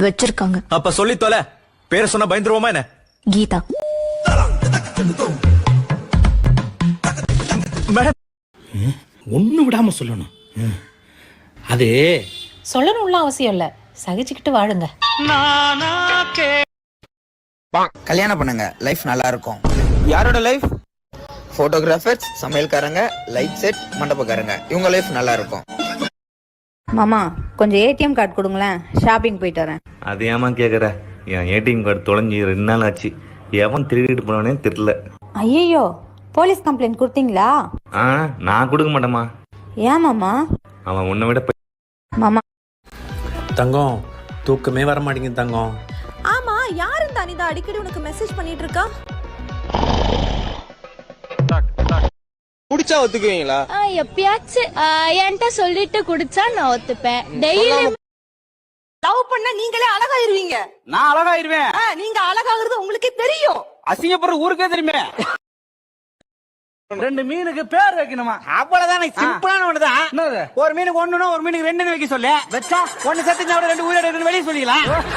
வச்சிருக்காங்க. அப்ப சொல்லி தொலை. பேரை சொன்னா பயந்துருவோமா என்ன? கீதா. மேடம் ஒண்ணு விடாம சொல்லணும். அது சொல்லணும்ல அவசியம் இல்ல, சகிச்சுக்கிட்டு வாழுங்க. கல்யாணம் பண்ணுங்க, லைஃப் நல்லா இருக்கும். யாரோட லைஃப்? போட்டோகிராஃபர்ஸ், சமையல்காரங்க, லைட் செட், மண்டபக்காரங்க, இவங்க லைஃப் நல்லா இருக்கும். மாமா கொஞ்சம் ஏடிஎம் கார்டு கொடுங்களேன், ஷாப்பிங் போயிட்டு வரேன். அது ஏமா கேக்குற? என் ஏடிஎம் கார்டு தொலைஞ்சி 2 நாள் ஆச்சு. எவன் திருடிட்டு போனே தெரியல. ஐயோ, போலீஸ் கம்ப்ளைண்ட் கொடுத்தீங்களா? நான் கொடுக்க மாட்டேமா. ஏன் மாமா? அவன் உன்னை விட மாமா தங்கம் தூக்கமே வர மாட்டேங்குது தங்கம். ஆமா, யாரு இந்த அனிதா அடிக்கடி உனக்கு மெசேஜ் பண்ணிட்டு இருக்கா? குடிச்சா ஒத்துக்குவீங்களா? எப்பயாச்சும் என்கிட்ட சொல்லிட்டு குடிச்சா நான் ஒத்துப்பேன். டெய்லி லவ் பண்ண நீங்களே அழகாயிருவீங்க. நான் அழகாயிருவேன். நீங்க அழகாகிறது உங்களுக்கே தெரியும். அசிங்கப்படுற ஊருக்கே தெரியுமே. 2 மீனுக்கு பேர் வைக்கணுமா? அவ்வளவுதானே, சிம்பிளான ஒண்ணுதான். ஒரு மீனுக்கு 1, ஒரு மீனுக்கு 2 வைக்க சொல்லு. வச்சா 1 செத்து 2 உயிரோட வெளியே சொல்லிக்கலாம்.